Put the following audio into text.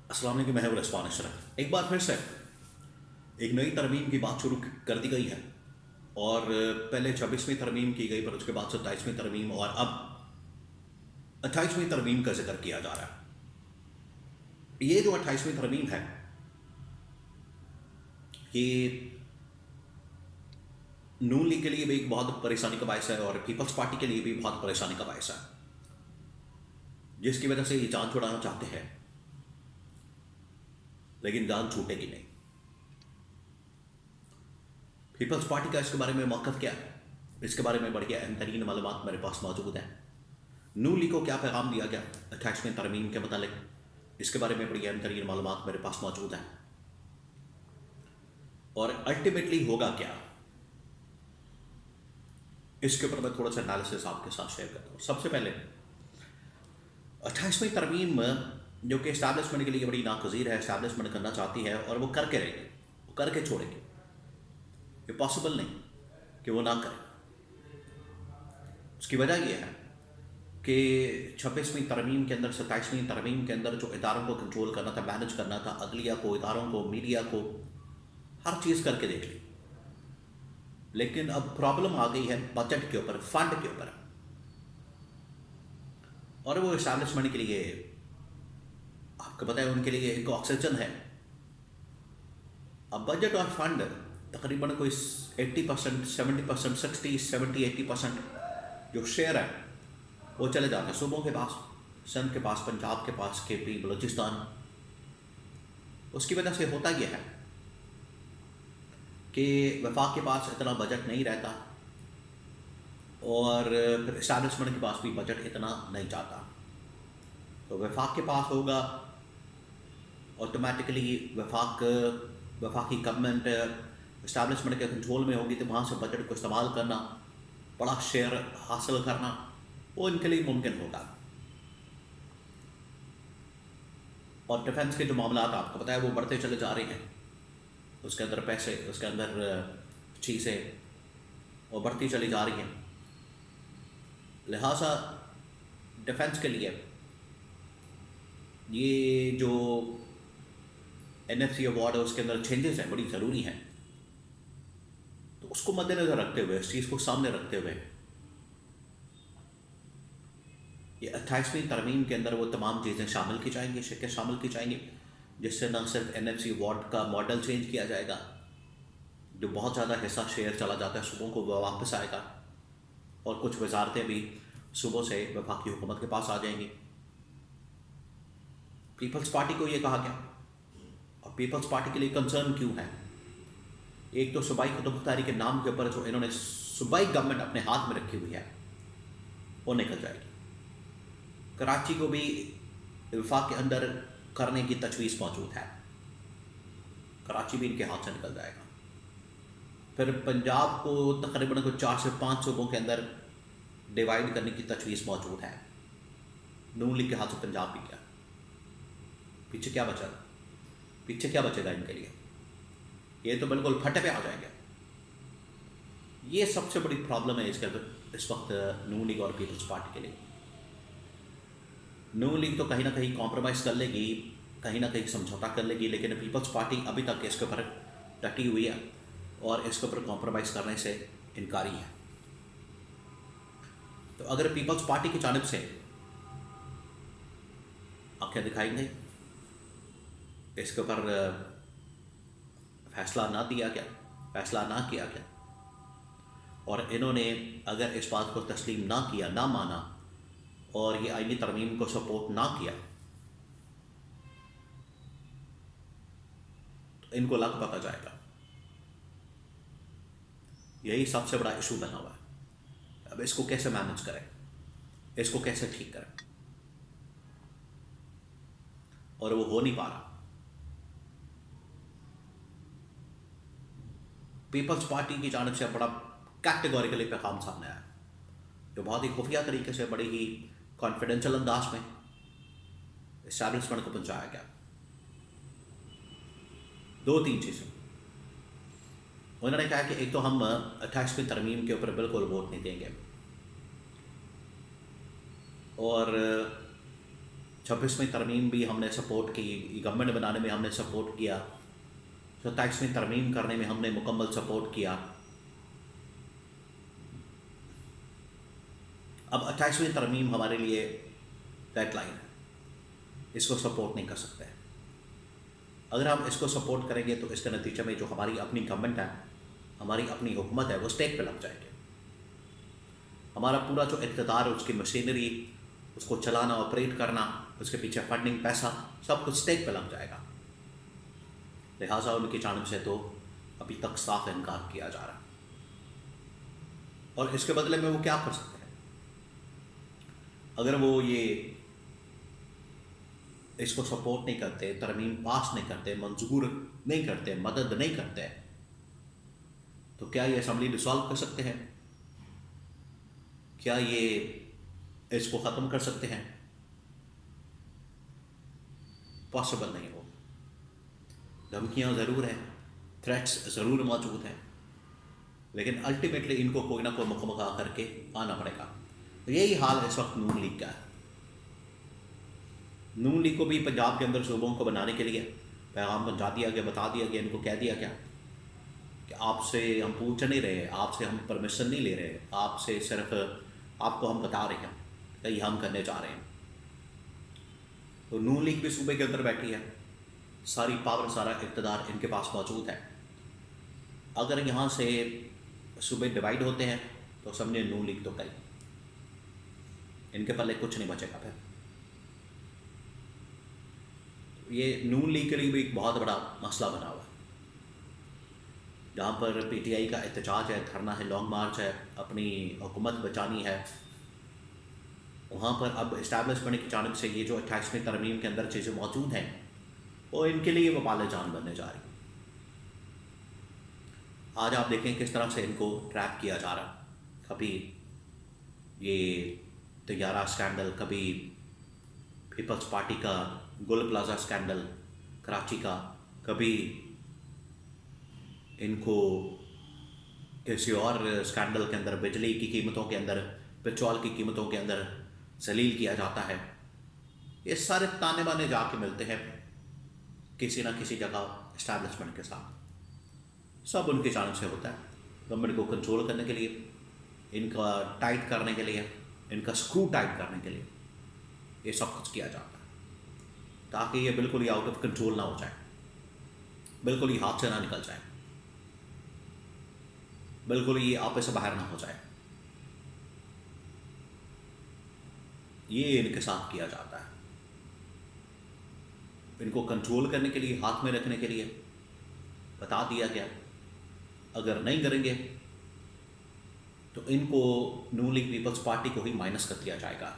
अस्सलाम वालेकुम, मैं हूं रिस्वान अशरफ। एक बार फिर से एक नई तरमीम की बात शुरू कर दी गई है। और पहले 26वीं तरमीम की गई, पर उसके बाद 27वीं तरमीम और अब 28वीं तरमीम का जिक्र किया जा रहा है। ये जो 28वीं तरमीम है, ये नून लीग के लिए भी एक बहुत परेशानी का बायस है और पीपल्स पार्टी के लिए भी बहुत परेशानी का बायस है, जिसकी वजह से ये जान छुड़ाना चाहते हैं, लेकिन जान छूटेगी नहीं। पीपल्स पार्टी का इसके बारे में मौक़िफ़ क्या है, इसके बारे में बड़ी अहम तरीन मालूमात मेरे पास मौजूद है। नून लीग को क्या पैगाम दिया गया 28वीं तरमीम के मतलब, इसके बारे में बड़ी अहम तरीन मालूमात मेरे पास मौजूद है। और अल्टीमेटली होगा क्या, इसके ऊपर मैं थोड़ा सा एनालिसिस आपके साथ शेयर करता हूँ। सबसे पहले 28वीं तरमीम जो कि इस्टेब्लिशमेंट के लिए बड़ी नागज़ीर है, इस्टेब्लिशमेंट करना चाहती है और वो करके रहेगी, वो करके छोड़ेगी। ये पॉसिबल नहीं कि वो ना करे। उसकी वजह यह है कि 26वीं तरमीम के अंदर, 27वीं तरमीम के अंदर जो इदारों को कंट्रोल करना था, मैनेज करना था, अदलिया को, इदारों को, मीडिया को, हर चीज़ करके देख ली। लेकिन अब प्रॉब्लम आ गई है बजट के ऊपर, फंड के ऊपर। और वो इस्टेब्लिशमेंट के लिए, आपको पता है, उनके लिए एक ऑक्सीजन है। अब बजट और फंड तकरीबन कोई 80%, 70%, 60, 70, 80% जो शेयर है वो चले जाते हैं सूबों के पास, सिंध के पास, पंजाब के पास, केपी, बलूचिस्तान। उसकी वजह से होता यह है कि वफाक के पास इतना बजट नहीं रहता और फिर इस्टेब्लिशमेंट के पास भी बजट इतना नहीं जाता। तो वफाक के पास होगा, ऑटोमेटिकली वफाकी गवर्नमेंट इस्टेब्लिशमेंट के कंट्रोल में होगी, तो वहाँ से बजट को इस्तेमाल करना, बड़ा शेयर हासिल करना, वो इनके लिए मुमकिन होगा। और डिफेंस के जो मामला आपको पता है वो बढ़ते चले जा रहे हैं, उसके अंदर पैसे, उसके अंदर चीज़ें वो बढ़ती चली जा रही हैं। लिहाजा डिफेंस के लिए ये जो NFC अवार्ड है उसके अंदर चेंजेस हैं, बड़ी ज़रूरी हैं। तो उसको मद्देनज़र रखते हुए, इस चीज़ को सामने रखते हुए, ये 28वीं तरमीम के अंदर वो तमाम चीज़ें शामिल की जाएंगी, शिक्के शामिल की जाएंगी, जिससे न सिर्फ NFC अवार्ड का मॉडल चेंज किया जाएगा, जो बहुत ज़्यादा हिस्सा शेयर चला जाता है सूबों को, वह वापस आएगा, और कुछ वजारतें भी सूबों से वफाकी हुकूमत के पास आ जाएंगी। पीपल्स पार्टी को ये कहा गया, और पीपल्स पार्टी के लिए कंसर्न क्यों है? एक तो सूबाई खुद मुख्तारी के नाम के ऊपर जो इन्होंने सूबाई गवर्नमेंट अपने हाथ में रखी हुई है वो निकल जाएगी। कराची को भी वफाक के अंदर करने की तजवीज़ मौजूद है, कराची भी इनके हाथ से निकल जाएगा। फिर पंजाब को तकरीबन को 4 से 5 सूबों के अंदर डिवाइड करने की तजवीज़ मौजूद है। नून लीग के हाथ से पंजाब भी गया, पीछे क्या बचा? पीछे क्या बचेगा इनके लिए? ये तो बिल्कुल फटे पे आ जाएंगे। ये सबसे बड़ी प्रॉब्लम है इसके इस वक्त नून लीग और पीपल्स पार्टी के लिए। नून लीग तो कहीं ना कहीं कॉम्प्रोमाइज़ कर लेगी, कहीं ना कहीं समझौता कर लेगी, लेकिन पीपल्स पार्टी अभी तक इसके ऊपर डटी हुई है और इसके ऊपर कॉम्प्रोमाइज़ करने से इनकारी है। तो अगर पीपल्स पार्टी की जानिब से आंखें दिखाएंगे, इसके ऊपर फैसला ना दिया गया, फैसला ना किया गया, और इन्होंने अगर इस बात को तस्लीम ना किया, ना माना, और ये आईनी तरमीम को सपोर्ट ना किया, तो इनको लग पता जाएगा। यही सबसे बड़ा इशू बना हुआ है। अब इसको कैसे मैनेज करें, इसको कैसे ठीक करें, और वो हो नहीं पा रहा। पीपल्स पार्टी की जानिब से बड़ा कैटेगोरिकली पैगाम सामने आया, जो बहुत ही खुफिया तरीके से, बड़े ही कॉन्फिडेंशियल अंदाज में इस्टेब्लिशमेंट को पहुंचाया गया। 2-3 चीज़ें उन्होंने कहा कि एक तो हम 28वीं तरमीम के ऊपर बिल्कुल वोट नहीं देंगे, और 26वीं तरमीम भी हमने सपोर्ट की, गवर्नमेंट बनाने में हमने सपोर्ट किया, 27वीं तरमीम करने में हमने मुकम्मल सपोर्ट किया। अब 28वीं तरमीम हमारे लिए डेडलाइन है, इसको सपोर्ट नहीं कर सकते। अगर हम इसको सपोर्ट करेंगे तो इसके नतीजे में जो हमारी अपनी गवर्नमेंट है, हमारी अपनी हुकूमत है, वो स्टेक पे लग जाएगी। हमारा पूरा जो इक़्तिदार, उसकी मशीनरी, उसको चलाना, ऑपरेट करना, उसके पीछे फंडिंग, पैसा, सब कुछ स्टेक पे लग जाएगा। लिहाजा उनकी जानिब से तो अभी तक साफ इनकार किया जा रहा है। और इसके बदले में वो क्या कर सकते हैं? अगर वो ये इसको सपोर्ट नहीं करते, तरमीम पास नहीं करते, मंजूर नहीं करते, मदद नहीं करते, तो क्या ये असम्बली डिसॉल्व कर सकते हैं? क्या ये इसको ख़त्म कर सकते हैं? पॉसिबल नहीं हो। धमकियाँ ज़रूर हैं, थ्रेट्स ज़रूर मौजूद हैं, लेकिन अल्टीमेटली इनको कोई ना कोई मुकम्मल करके आना पड़ेगा। यही हाल इस वक्त नून लीग का है। नून लीग को भी पंजाब के अंदर सूबों को बनाने के लिए पैगाम पहुंचा दिया गया, बता दिया गया, इनको कह दिया गया कि आपसे हम पूछ नहीं रहे, आपसे हम परमिशन नहीं ले रहे, आपसे सिर्फ आपको हम बता रहे हैं कि ये हम करने जा रहे हैं। तो नून लीग भी सूबे के अंदर बैठी है, सारी पावर, सारा इक़्तिदार इनके पास मौजूद है। अगर यहाँ से सूबे डिवाइड होते हैं तो समझे नून लीग तो गई, इनके पल्ले कुछ नहीं बचेगा। फिर ये नून लीग के लिए भी एक बहुत बड़ा मसला बना हुआ है, जहाँ पर PTI का एहतजाज है, धरना है, लॉन्ग मार्च है, अपनी हुकूमत बचानी है। वहाँ पर अब इस्टेब्लिशमेंट की जानिब से ये जो 28वीं तरमीम के अंदर चीज़ें मौजूद हैं, वो इनके लिए वबाल जान बनने जा रही। आज आप देखें किस तरह से इनको ट्रैप किया जा रहा है। कभी ये तैयारा स्कैंडल, कभी पीपल्स पार्टी का गुल प्लाजा स्कैंडल कराची का, कभी इनको किसी और स्कैंडल के अंदर बिजली की कीमतों के अंदर, पेट्रोल की कीमतों के अंदर जलील किया जाता है। ये सारे ताने बाने जाके मिलते हैं किसी ना किसी जगह इस्टेब्लिशमेंट के साथ। सब उनकी जानिब से होता है, गवर्नमेंट को कंट्रोल करने के लिए, इनका टाइट करने के लिए, इनका स्क्रू टाइट करने के लिए ये सब कुछ किया जाता है, ताकि ये बिल्कुल ही आउट ऑफ कंट्रोल ना हो जाए, बिल्कुल ही हाथ से ना निकल जाए, बिल्कुल ही आपे से बाहर ना हो जाए। ये इनके साथ किया जाता है। इनको कंट्रोल करने के लिए, हाथ में रखने के लिए बता दिया गया, अगर नहीं करेंगे तो इनको नून लीग पीपल्स पार्टी को ही माइनस कर दिया जाएगा।